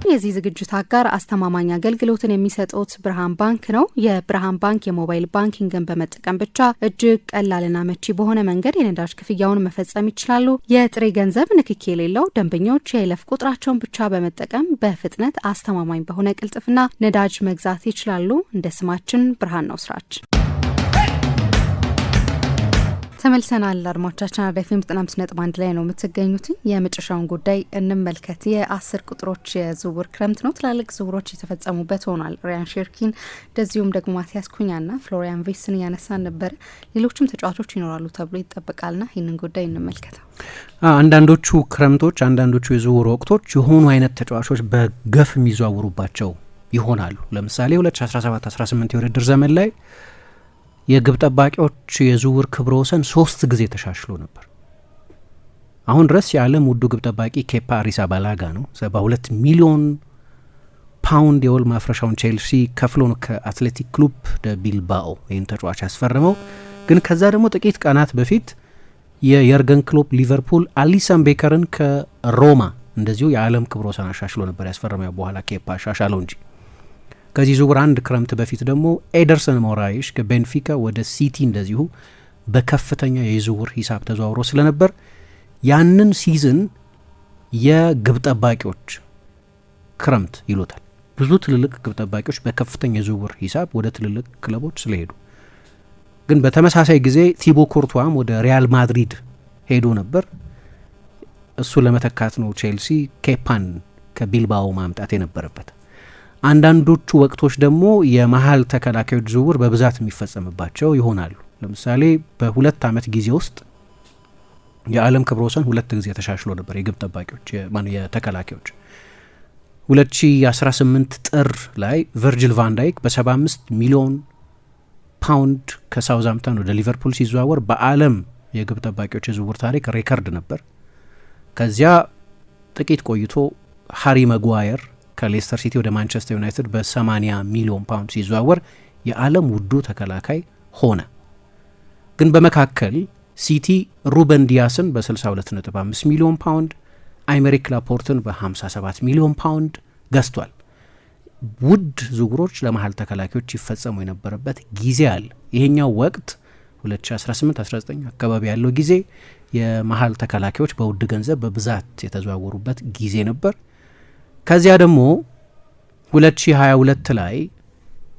የዚህ ዝግጅት አጋር አስተማማኝ አገልግሎትን የሚሰጡት ብርሃን ባንክ ነው። የብርሃን ባንክ የሞባይል ባንኪንግን በመጠቀም ብቻ እጅግ ቀላልና መቺ በሆነ መንገድ የነዳጅ ክፍያውን መፈጸም ይችላሉ። የጥሬ ገንዘብ ንክኪ የሌለው ደንበኞች የይለፍ ቁጥራቸውን ብቻ በመጠቀም በፍጥነት አስተማማኝ በሆነ ቅልጥፍና ነዳጅ መግዛት ይችላሉ። እንደ ስማችን ብርሃን ነው ስራችን። ተመልሰናል። አድማጮቻችን አራዳይም 95.1 ላይ ነው የምትገኙት። የመጨረሻውን ጉዳይ እንመልከት። የ10 ቁጥሮች የዝውውር ክረምት ነው። ትላልቅ ዝውውሮች የተፈጸሙበት ሆኗል። ሪያን ሼርኪን እንደዚሁም ደግሞ ማቲያስ ኩኛና ፍሎሪያን ቪስን ያነሳን ነበር። ሌሎችም ተጫዋቾች ይኖራሉ ተብሎ ይጠበቃልና ይህንን ጉዳይ እንመልከተው። አንዳንዶቹ ክረምቶች፣ አንዳንዶቹ የዝውውር ወቅቶች የሆኑ አይነት ተጫዋቾች በገፍ የሚዘዋውሩባቸው ይሆናሉ። ለምሳሌ 2017-18 የውድድር ዘመን ላይ የግብ ጠባቂዎች የዝውውር ክብረ ወሰን 3 ጊዜ ተሻሽሎ ነበር። አሁን ድረስ የዓለም ውዱ ግብ ጠባቂ ኬፓ አሪዛባላጋ ነው። 72 ሚሊዮን ፓውንድ የውል ማፍረሻውን ቼልሲ ከፍሎ ነው ከአትሌቲክ ክሉብ ደ ቢልባኦ ይህን ተጫዋች ያስፈረመው። ግን ከዛ ደግሞ ጥቂት ቀናት በፊት የየርገን ክሎፕ ሊቨርፑል አሊሰን ቤከርን ከሮማ እንደዚሁ የዓለም ክብረ ወሰን አሻሽሎ ነበር ያስፈረመው። በኋላ ኬፓ አሻሻለው እንጂ ከዚህ ዝውውር አንድ ክረምት በፊት ደግሞ ኤደርሰን ሞራይሽ ከቤንፊካ ወደ ሲቲ እንደዚሁ በከፍተኛ የዝውውር ሂሳብ ተዘዋውሮ ስለነበር ያንን ሲዝን የግብ ጠባቂዎች ክረምት ይሉታል። ብዙ ትልልቅ ግብ ጠባቂዎች በከፍተኛ የዝውውር ሂሳብ ወደ ትልልቅ ክለቦች ስለሄዱ፣ ግን በተመሳሳይ ጊዜ ቲቦ ኮርቷም ወደ ሪያል ማድሪድ ሄዶ ነበር። እሱ ለመተካት ነው ቼልሲ ኬፓን ከቢልባኦ ማምጣት የነበረበት። አንዳንዶቹ ወቅቶች ደግሞ የመሀል ተከላካዮች ዝውውር በብዛት የሚፈጸምባቸው ይሆናሉ። ለምሳሌ በ2 ዓመት ጊዜ ውስጥ የዓለም ክብረ ወሰን 2 ጊዜ ተሻሽሎ ነበር የግብ ጠባቂዎች የተከላካዮች። 2018 ጥር ላይ ቨርጅል ቫንዳይክ በ75 ሚሊዮን ፓውንድ ከሳውዝሃምፕተን ወደ ሊቨርፑል ሲዘዋወር በዓለም የግብ ጠባቂዎች የዝውውር ታሪክ ሬከርድ ነበር። ከዚያ ጥቂት ቆይቶ ሃሪ መጓየር ከሌስተር ሲቲ ወደ ማንቸስተር ዩናይትድ በ80 ሚሊዮን ፓውንድ ሲዘዋወር የዓለም ውዱ ተከላካይ ሆነ። ግን በመካከል ሲቲ ሩበን ዲያስን በ62.5 ሚሊዮን ፓውንድ፣ አይመሪክ ላፖርትን በ57 ሚሊዮን ፓውንድ ገዝቷል። ውድ ዝውውሮች ለመሀል ተከላካዮች ይፈጸሙ የነበረበት ጊዜ አለ። ይሄኛው ወቅት 2018-19 አካባቢ ያለው ጊዜ የመሀል ተከላካዮች በውድ ገንዘብ በብዛት የተዘዋወሩበት ጊዜ ነበር። ከዚያ ደግሞ 2022 ላይ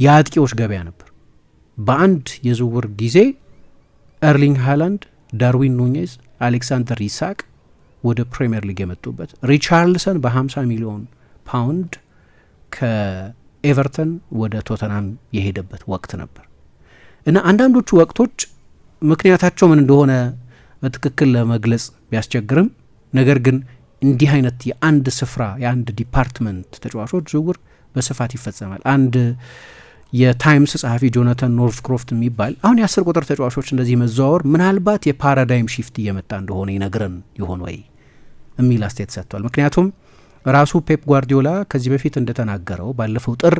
የአጥቂዎች ገበያ ነበር። በአንድ የዝውውር ጊዜ ኤርሊንግ ሃላንድ፣ ዳርዊን ኑኔዝ፣ አሌክሳንደር ኢሳቅ ወደ ፕሪምየር ሊግ የመጡበት፣ ሪቻርልሰን በ50 ሚሊዮን ፓውንድ ከኤቨርተን ወደ ቶተናም የሄደበት ወቅት ነበር እና አንዳንዶቹ ወቅቶች ምክንያታቸው ምን እንደሆነ በትክክል ለመግለጽ ቢያስቸግርም ነገር ግን እንዲህ አይነት የአንድ ስፍራ የአንድ ዲፓርትመንት ተጫዋቾች ዝውውር በስፋት ይፈጸማል። አንድ የታይምስ ጸሐፊ ጆናታን ኖርፍክሮፍት የሚባል አሁን የ10 ቁጥር ተጫዋቾች እንደዚህ መዘዋወር ምናልባት የፓራዳይም ሺፍት እየመጣ እንደሆነ ይነግረን ይሆን ወይ የሚል አስተያየት ሰጥቷል። ምክንያቱም ራሱ ፔፕ ጓርዲዮላ ከዚህ በፊት እንደተናገረው ባለፈው ጥር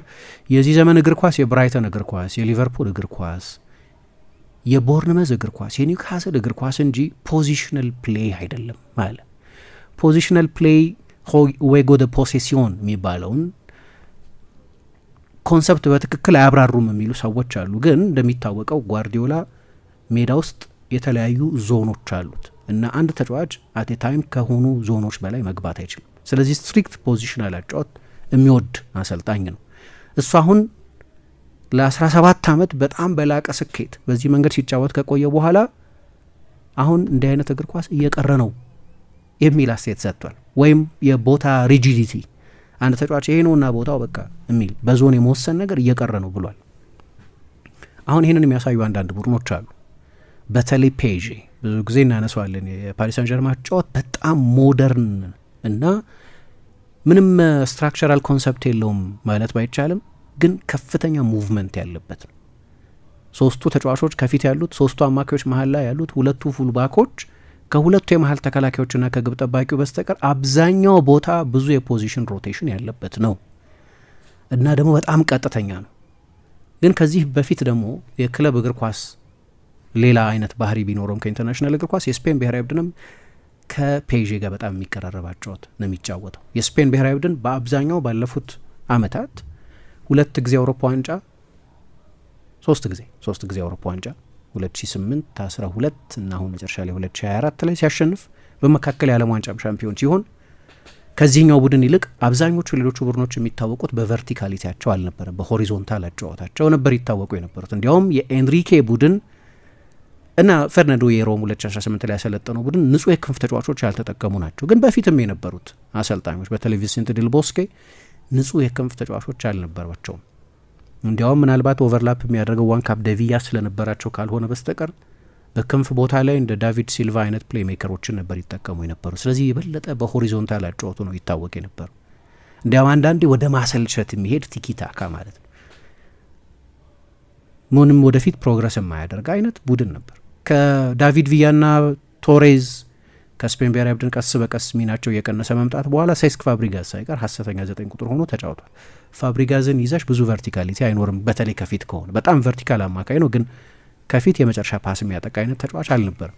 የዚህ ዘመን እግር ኳስ የብራይተን እግር ኳስ፣ የሊቨርፑል እግር ኳስ፣ የቦርንመዝ እግር ኳስ፣ የኒውካስል እግር ኳስ እንጂ ፖዚሽናል ፕሌይ አይደለም ማለት። ፖዚሽናል ፕሌይ ዌጎ ደ ፖሴሲዮን የሚባለውን ኮንሰፕት በትክክል አያብራሩም የሚሉ ሰዎች አሉ። ግን እንደሚታወቀው ጓርዲዮላ ሜዳ ውስጥ የተለያዩ ዞኖች አሉት እና አንድ ተጫዋች አት ታይም ከሆኑ ዞኖች በላይ መግባት አይችልም። ስለዚህ ስትሪክት ፖዚሽናል አጫወት የሚወድ አሰልጣኝ ነው። እሱ አሁን ለ17 ዓመት በጣም በላቀ ስኬት በዚህ መንገድ ሲጫወት ከቆየ በኋላ አሁን እንዲህ አይነት እግር ኳስ እየቀረ ነው የሚል አስተያየት ሰጥቷል። ወይም የቦታ ሪጂዲቲ አንድ ተጫዋች ይሄ ነውና ቦታው በቃ የሚል በዞን የመወሰን ነገር እየቀረ ነው ብሏል። አሁን ይህንን የሚያሳዩ አንዳንድ ቡድኖች አሉ። በተለይ ፔዤ ብዙ ጊዜ እናነሳዋለን። የፓሪስ ሳን ጀርማን ጨዋታ በጣም ሞደርን እና ምንም ስትራክቸራል ኮንሰፕት የለውም ማለት ባይቻልም ግን ከፍተኛ ሙቭመንት ያለበት ነው። 3 ተጫዋቾች ከፊት ያሉት፣ 3 አማካዮች መሀል ላይ ያሉት፣ 2 ፉል ባኮች ከሁለቱ የመሀል ተከላካዮችና ከግብ ጠባቂው በስተቀር አብዛኛው ቦታ ብዙ የፖዚሽን ሮቴሽን ያለበት ነው እና ደግሞ በጣም ቀጥተኛ ነው። ግን ከዚህ በፊት ደግሞ የክለብ እግር ኳስ ሌላ አይነት ባህሪ ቢኖረውም ከኢንተርናሽናል እግር ኳስ የስፔን ብሔራዊ ቡድንም ከፔዤ ጋር በጣም የሚቀራረብ አጫወት ነው የሚጫወተው። የስፔን ብሔራዊ ቡድን በአብዛኛው ባለፉት አመታት 2 ጊዜ አውሮፓ ዋንጫ፣ 3 ጊዜ አውሮፓ ዋንጫ 2008፣ 12 እና አሁን መጨረሻ ላይ 2024 ላይ ሲያሸንፍ በመካከል የዓለም ዋንጫም ሻምፒዮን ሲሆን ከዚህኛው ቡድን ይልቅ አብዛኞቹ ሌሎቹ ቡድኖች የሚታወቁት በቨርቲካሊቲያቸው አልነበረም፣ በሆሪዞንታል አጫወታቸው ነበር ይታወቁ የነበሩት። እንዲያውም የኤንሪኬ ቡድን እና ፈርናንዶ የሮም 2018 ላይ ያሰለጠነው ቡድን ንጹህ የክንፍ ተጫዋቾች ያልተጠቀሙ ናቸው። ግን በፊትም የነበሩት አሰልጣኞች በተለይ ቪንሴንት ዴል ቦስኬ ንጹህ የክንፍ ተጫዋቾች አልነበሯቸውም። እንዲያውም ምናልባት ኦቨርላፕ የሚያደርገው ዋን ካፕ ደቪያ ስለነበራቸው ካልሆነ በስተቀር በክንፍ ቦታ ላይ እንደ ዳቪድ ሲልቫ አይነት ፕሌይ ሜከሮችን ነበር ይጠቀሙ የነበሩ። ስለዚህ የበለጠ በሆሪዞንታል አጫወቱ ነው ይታወቅ የነበሩ። እንዲያውም አንዳንዴ ወደ ማሰልቸት የሚሄድ ቲኪታካ ማለት ነው። ምንም ወደፊት ፕሮግረስ የማያደርግ አይነት ቡድን ነበር። ከዳቪድ ቪያና ቶሬዝ ከስፔን ብሔራዊ ቡድን ቀስ በቀስ ሚናቸው እየቀነሰ መምጣት በኋላ ሴስክ ፋብሪጋዝ ሳይቀር ሀሰተኛ 9 ቁጥር ሆኖ ተጫውቷል። ፋብሪጋዝን ይዘሽ ብዙ ቨርቲካሊቲ አይኖርም። በተለይ ከፊት ከሆነ በጣም ቨርቲካል አማካይ ነው፣ ግን ከፊት የመጨረሻ ፓስ የሚያጠቃ አይነት ተጫዋች አልነበርም።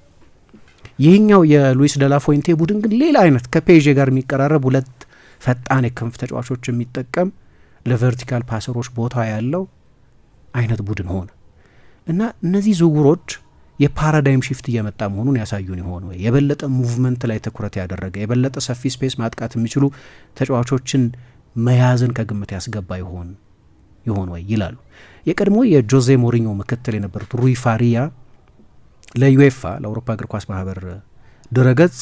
ይህኛው የሉዊስ ደላፎይንቴ ቡድን ግን ሌላ አይነት ከፔዤ ጋር የሚቀራረብ 2 ፈጣን የክንፍ ተጫዋቾች የሚጠቀም ለቨርቲካል ፓሰሮች ቦታ ያለው አይነት ቡድን ሆነ እና እነዚህ ዝውውሮች የፓራዳይም ሺፍት እየመጣ መሆኑን ያሳዩን ይሆን ወይ? የበለጠ ሙቭመንት ላይ ትኩረት ያደረገ የበለጠ ሰፊ ስፔስ ማጥቃት የሚችሉ ተጫዋቾችን መያዝን ከግምት ያስገባ ይሆን ወይ ይላሉ። የቀድሞ የጆዜ ሞሪኞ ምክትል የነበሩት ሩይ ፋሪያ ለዩኤፋ ለአውሮፓ እግር ኳስ ማህበር ድረገጽ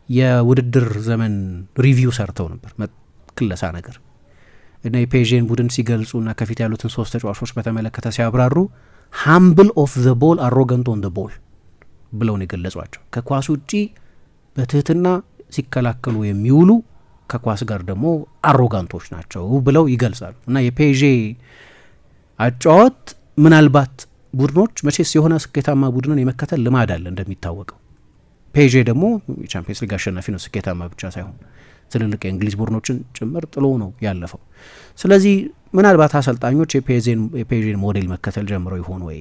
የውድድር ዘመን ሪቪው ሰርተው ነበር፣ ክለሳ ነገር እና የፔዤን ቡድን ሲገልጹና ከፊት ያሉትን 3 ተጫዋቾች በተመለከተ ሲያብራሩ ሃምብል ኦፍ ዘ ቦል አሮገንት ኦን ዘ ቦል ብለው ነው የገለጿቸው። ከኳስ ውጪ በትህትና ሲከላከሉ የሚውሉ ከኳስ ጋር ደግሞ አሮጋንቶች ናቸው ብለው ይገልጻሉ። እና የፔዤ አጫወት ምናልባት ቡድኖች መቼስ የሆነ ስኬታማ ቡድንን የመከተል ልማድ አለ እንደሚታወቀው። ፔዤ ደግሞ የቻምፒየንስ ሊግ አሸናፊ ነው፣ ስኬታማ ብቻ ሳይሆን ትልልቅ የእንግሊዝ ቡድኖችን ጭምር ጥሎ ነው ያለፈው። ስለዚህ ምናልባት አሰልጣኞች የፔዤን ሞዴል መከተል ጀምረው ይሆን ወይ?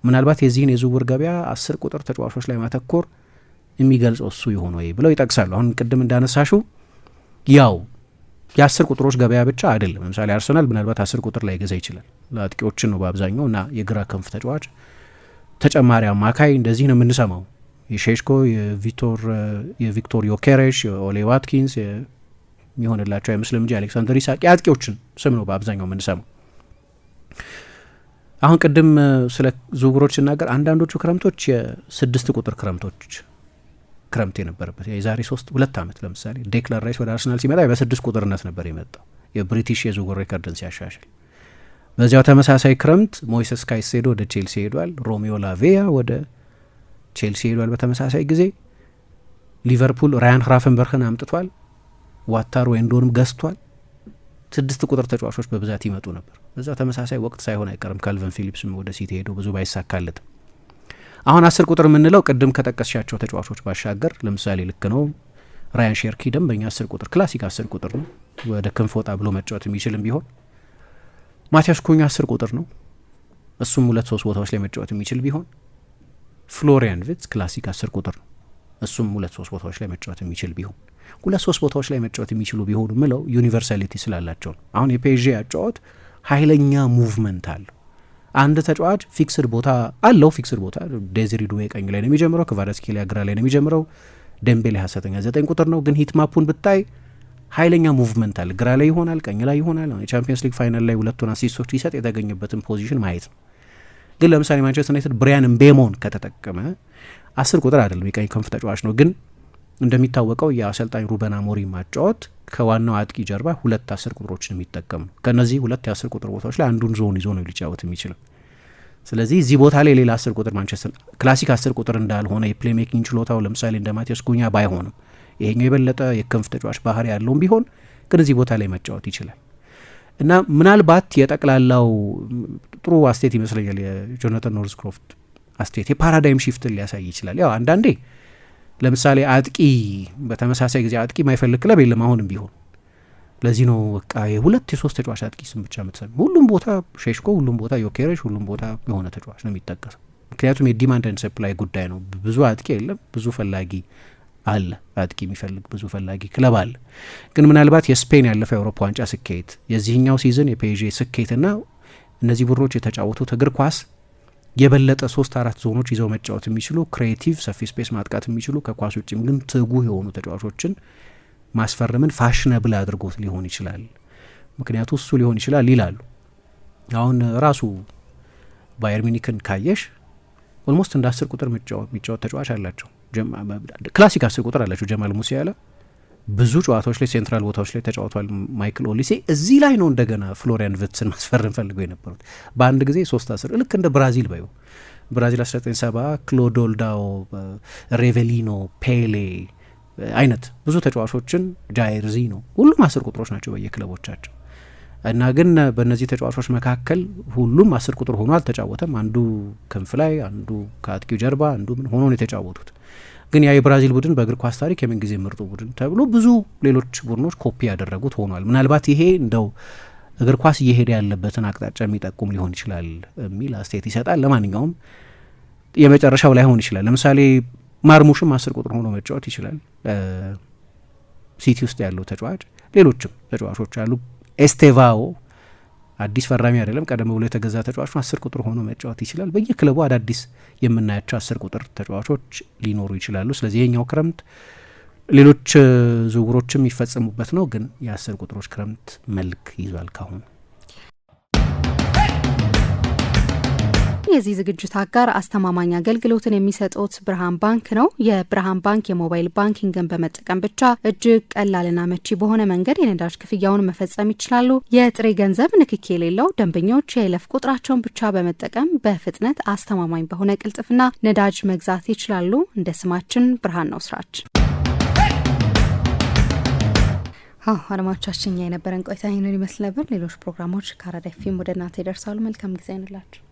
ምናልባት የዚህን የዝውውር ገበያ 10 ቁጥር ተጫዋቾች ላይ ማተኮር የሚገልጸው እሱ ይሆን ወይ ብለው ይጠቅሳሉ። አሁን ቅድም እንዳነሳሹ ያው የ10 ቁጥሮች ገበያ ብቻ አይደለም። ለምሳሌ አርሰናል ምናልባት 10 ቁጥር ላይ ገዛ ይችላል፣ ለአጥቂዎችን ነው በአብዛኛው እና የግራ ክንፍ ተጫዋች ተጨማሪ አማካይ እንደዚህ ነው የምንሰማው። የሼሽኮ የቪክቶር ዮኬሬሽ የኦሌ ዋትኪንስ የሚሆንላቸው አይመስልም እንጂ አሌክሳንደር ኢሳቅ የአጥቂዎችን ስም ነው በአብዛኛው የምንሰማው። አሁን ቅድም ስለ ዝውውሮች ስናገር አንዳንዶቹ ክረምቶች የ6 ቁጥር ክረምት የነበረበት የዛሬ 2 ዓመት ለምሳሌ ዴክላን ራይስ ወደ አርሰናል ሲመጣ በ6 ቁጥርነት ነበር የመጣው የብሪቲሽ የዝውውር ሬከርድን ሲያሻሽል። በዚያው ተመሳሳይ ክረምት ሞይሰስ ካይሴዶ ወደ ቼልሲ ሄዷል። ሮሚዮ ላቬያ ወደ ቼልሲ ሄዷል። በተመሳሳይ ጊዜ ሊቨርፑል ራያን ራፈንበርግን አምጥቷል። ዋታሮ ኤንዶንም ገዝቷል። 6 ቁጥር ተጫዋቾች በብዛት ይመጡ ነበር። በዛ ተመሳሳይ ወቅት ሳይሆን አይቀርም ካልቨን ፊሊፕስም ወደ ሲቲ ሄዶ ብዙ ባይሳካለትም አሁን 10 ቁጥር የምንለው ቅድም ከጠቀስሻቸው ተጫዋቾች ባሻገር ለምሳሌ ልክ ነው ራያን ሼርኪ ደንበኛ 10 ቁጥር ክላሲክ 10 ቁጥር ነው። ወደ ክንፍ ወጣ ብሎ መጫወት የሚችልም ቢሆን ማቲያስ ኩኛ 10 ቁጥር ነው። እሱም 2-3 ቦታዎች ላይ መጫወት የሚችል ቢሆን ፍሎሪያን ቪትስ ክላሲክ 10 ቁጥር ነው። እሱም 2-3 ቦታዎች ላይ መጫወት የሚችል ቢሆን 2-3 ቦታዎች ላይ መጫወት የሚችሉ ቢሆኑ ምለው ዩኒቨርሳሊቲ ስላላቸው ነው። አሁን የፔዤ አጫወት ኃይለኛ ሙቭመንት አለው። አንድ ተጫዋች ፊክስድ ቦታ አለው። ፊክስድ ቦታ ዴዚሪ ዱዌ ቀኝ ላይ ነው የሚጀምረው፣ ክቫራትስኬሊያ ግራ ላይ ነው የሚጀምረው፣ ደምቤሌ ሀሰተኛ 9 ቁጥር ነው። ግን ሂት ማፑን ብታይ ኃይለኛ ሙቭመንት አለ። ግራ ላይ ይሆናል፣ ቀኝ ላይ ይሆናል። የቻምፒየንስ ሊግ ፋይናል ላይ 2 አሲስቶች ሊሰጥ የተገኘበትን ፖዚሽን ማየት ነው። ግን ለምሳሌ ማንቸስተር ዩናይትድ ብሪያን ምቤሞን ከተጠቀመ 10 ቁጥር አይደለም፣ የቀኝ ክንፍ ተጫዋች ነው። ግን እንደሚታወቀው የአሰልጣኝ ሩበን አሞሪም ማጫወት ከዋናው አጥቂ ጀርባ 2 10 ቁጥሮችን የሚጠቀም ነው። ከነዚህ 2 የ10 ቁጥር ቦታዎች ላይ አንዱን ዞን ይዞ ነው ሊጫወት የሚችለው። ስለዚህ እዚህ ቦታ ላይ ሌላ 10 ቁጥር ማንቸስተር ክላሲክ 10 ቁጥር እንዳልሆነ የፕሌይ ሜኪንግ ችሎታው ለምሳሌ እንደ ማቲያስ ኩኛ ባይሆንም ይሄኛው የበለጠ የክንፍ ተጫዋች ባህሪ ያለውም ቢሆን ግን እዚህ ቦታ ላይ መጫወት ይችላል እና ምናልባት የጠቅላላው ጥሩ አስቴት ይመስለኛል የጆናታን ኖርስክሮፍት አስቴት የፓራዳይም ሺፍትን ሊያሳይ ይችላል። ያው አንዳንዴ ለምሳሌ አጥቂ በተመሳሳይ ጊዜ አጥቂ ማይፈልግ ክለብ የለም አሁንም ቢሆን። ለዚህ ነው በቃ የ2-3 ተጫዋች አጥቂ ስም ብቻ የምትሰሚ። ሁሉም ቦታ ሼሽኮ፣ ሁሉም ቦታ ዮኬሬሽ፣ ሁሉም ቦታ የሆነ ተጫዋች ነው የሚጠቀሰው። ምክንያቱም የዲማንድ ኤንድ ሰፕላይ ጉዳይ ነው። ብዙ አጥቂ የለም፣ ብዙ ፈላጊ አለ። አጥቂ የሚፈልግ ብዙ ፈላጊ ክለብ አለ። ግን ምናልባት የስፔን ያለፈው የአውሮፓ ዋንጫ ስኬት፣ የዚህኛው ሲዝን የፔዤ ስኬትና እነዚህ ቡድኖች የተጫወቱት እግር ኳስ የበለጠ 3-4 ዞኖች ይዘው መጫወት የሚችሉ ክሬቲቭ፣ ሰፊ ስፔስ ማጥቃት የሚችሉ ከኳስ ውጭም ግን ትጉህ የሆኑ ተጫዋቾችን ማስፈረምን ፋሽነብል አድርጎት ሊሆን ይችላል። ምክንያቱ እሱ ሊሆን ይችላል ይላሉ። አሁን ራሱ ባየር ሚኒክን ካየሽ ኦልሞስት እንደ 10 ቁጥር የሚጫወት ተጫዋች አላቸው። ክላሲክ 10 ቁጥር አላቸው። ጀማል ሙሲያላ ብዙ ጨዋታዎች ላይ ሴንትራል ቦታዎች ላይ ተጫውቷል። ማይክል ኦሊሴ እዚህ ላይ ነው እንደገና ፍሎሪያን ቪርትስን ማስፈረም ፈልገው የነበሩት በአንድ ጊዜ 3-10 ልክ እንደ ብራዚል ባዩ ብራዚል 1970 ክሎዶልዳኦ፣ ሬቬሊኖ፣ ፔሌ አይነት ብዙ ተጫዋቾችን ጃይር ዚኖ ሁሉም 10 ቁጥሮች ናቸው በየክለቦቻቸው እና ግን በእነዚህ ተጫዋቾች መካከል ሁሉም 10 ቁጥር ሆኖ አልተጫወተም። አንዱ ክንፍ ላይ፣ አንዱ ከአጥቂው ጀርባ፣ አንዱ ምን ሆኖ ነው የተጫወቱት። ግን ያ የብራዚል ቡድን በእግር ኳስ ታሪክ የምንጊዜ ምርጡ ቡድን ተብሎ ብዙ ሌሎች ቡድኖች ኮፒ ያደረጉት ሆኗል። ምናልባት ይሄ እንደው እግር ኳስ እየሄደ ያለበትን አቅጣጫ የሚጠቁም ሊሆን ይችላል የሚል አስተያየት ይሰጣል። ለማንኛውም የመጨረሻው ላይሆን ይችላል። ለምሳሌ ማርሙሽም 10 ቁጥር ሆኖ መጫወት ይችላል ሲቲ ውስጥ ያለው ተጫዋች። ሌሎችም ተጫዋቾች አሉ። ኤስቴቫኦ አዲስ ፈራሚ አይደለም፣ ቀደም ብሎ የተገዛ ተጫዋች 10 ቁጥር ሆኖ መጫወት ይችላል። በየክለቡ አዳዲስ የምናያቸው 10 ቁጥር ተጫዋቾች ሊኖሩ ይችላሉ። ስለዚህ የኛው ክረምት ሌሎች ዝውውሮችም ይፈጸሙበት ነው፣ ግን የ10 ቁጥሮች ክረምት መልክ ይዟል ካሁን። የዚህ ዝግጅት አጋር አስተማማኝ አገልግሎትን የሚሰጡት ብርሃን ባንክ ነው። የብርሃን ባንክ የሞባይል ባንኪንግን በመጠቀም ብቻ እጅግ ቀላልና መቺ በሆነ መንገድ የነዳጅ ክፍያውን መፈጸም ይችላሉ። የጥሬ ገንዘብ ንክኪ የሌለው ደንበኞች የይለፍ ቁጥራቸውን ብቻ በመጠቀም በፍጥነት አስተማማኝ በሆነ ቅልጥፍና ነዳጅ መግዛት ይችላሉ። እንደ ስማችን ብርሃን ነው ስራችን። አድማጮቻችን የነበረን ቆይታ ይህንን ይመስል ነበር። ሌሎች ፕሮግራሞች ከአራዳ ኤፍ ኤም ወደ እናንተ ይደርሳሉ። መልካም ጊዜ ይሁንላችሁ።